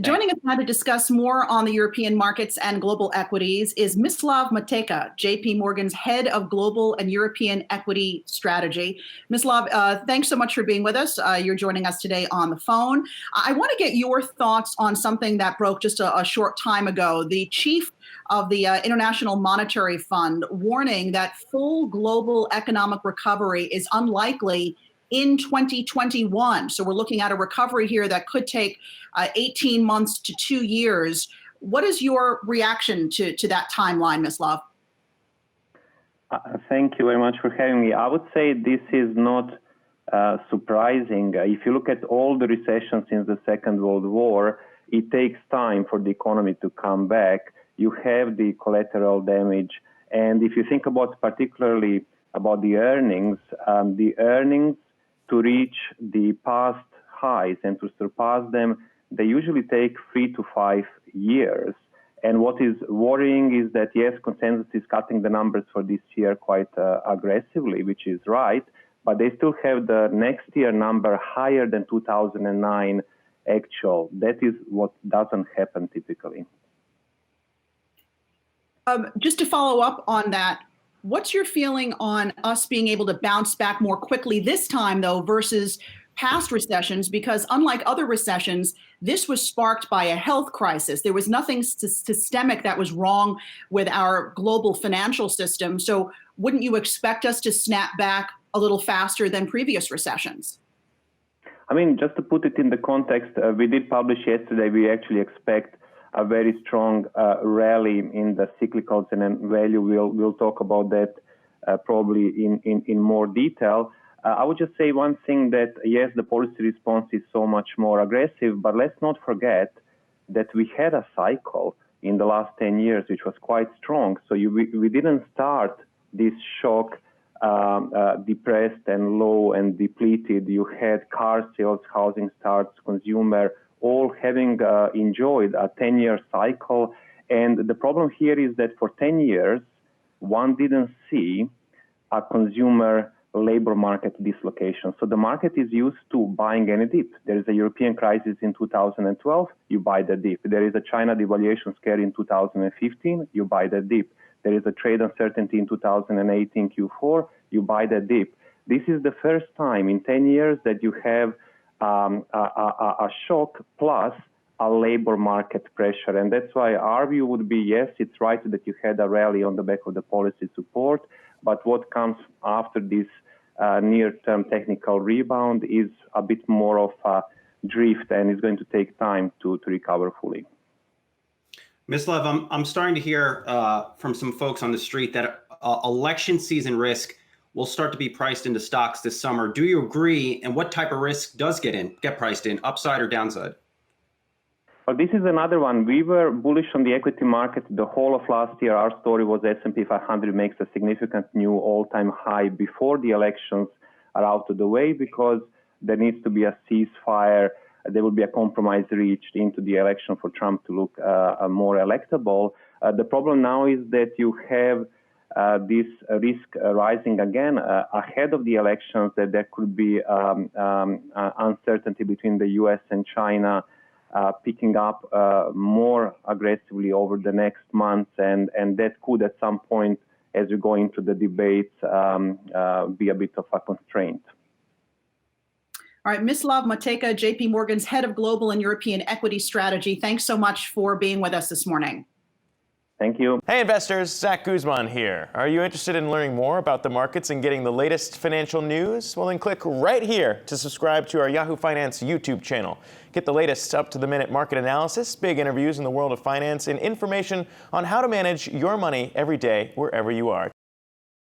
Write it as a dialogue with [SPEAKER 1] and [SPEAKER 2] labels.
[SPEAKER 1] Joining us now to discuss more on the European markets and global equities is Mislav Matejka, JP Morgan's head of global and European equity strategy. Mislav, thanks so much for being with us. You're joining us today on the phone. I want to get your thoughts on something that broke just a short time ago. The chief of the International Monetary Fund warning that full global economic recovery is unlikely in 2021. So we're looking at a recovery here that could take 18 months to 2 years. What is your reaction to that timeline, Mislav?
[SPEAKER 2] Thank you very much for having me. I would say this is not surprising. If you look at all the recessions since the Second World War, it takes time for the economy to come back. You have the collateral damage. And if you think about particularly about the earnings to reach the past highs and to surpass them, they usually take 3 to 5 years. And what is worrying is that, yes, consensus is cutting the numbers for this year quite aggressively, which is right, but they still have the next year number higher than 2009 actual. That is what doesn't happen typically.
[SPEAKER 1] Just to follow up on that, what's your feeling on us being able to bounce back more quickly this time, though, versus past recessions? Because unlike other recessions, this was sparked by a health crisis. There was nothing systemic that was wrong with our global financial system. So wouldn't you expect us to snap back a little faster than previous recessions?
[SPEAKER 2] I mean, just to put it in the context, we did publish yesterday, we actually expect a very strong rally in the cyclicals and then value. We'll talk about that probably in more detail. I would just say one thing that, yes, the policy response is so much more aggressive, but let's not forget that we had a cycle in the last 10 years, which was quite strong. So we didn't start this shock depressed and low and depleted. You had car sales, housing starts, consumer, all having enjoyed a 10-year cycle. And the problem here is that for 10 years, one didn't see a consumer labor market dislocation. So the market is used to buying any dip. There is a European crisis in 2012, you buy the dip. There is a China devaluation scare in 2015, you buy the dip. There is a trade uncertainty in 2018 Q4, you buy the dip. This is the first time in 10 years that you have a shock plus a labor market pressure. And that's why our view would be, yes, it's right that you had a rally on the back of the policy support, but what comes after this near-term technical rebound is a bit more of a drift, and it's going to take time to recover fully.
[SPEAKER 3] Mislav, I'm starting to hear from some folks on the street that election season risk will start to be priced into stocks this summer. Do you agree? And what type of risk does get priced in, upside or downside?
[SPEAKER 2] Well, this is another one. We were bullish on the equity market the whole of last year. Our story was S&P 500 makes a significant new all-time high before the elections are out of the way, because there needs to be a ceasefire. There will be a compromise reached into the election for Trump to look more electable. The problem now is that you have this risk rising again ahead of the elections, that there could be uncertainty between the U.S. and China picking up more aggressively over the next months, and that could at some point, as we go into the debates, be a bit of a constraint.
[SPEAKER 1] All right, Mislav Matejka, JP Morgan's head of global and European equity strategy. Thanks so much for being with us this morning.
[SPEAKER 2] Thank you.
[SPEAKER 4] Hey investors, Zach Guzman here. Are you interested in learning more about the markets and getting the latest financial news? Well, then click right here to subscribe to our Yahoo Finance YouTube channel. Get the latest up-to-the-minute market analysis, big interviews in the world of finance, and information on how to manage your money every day wherever you are.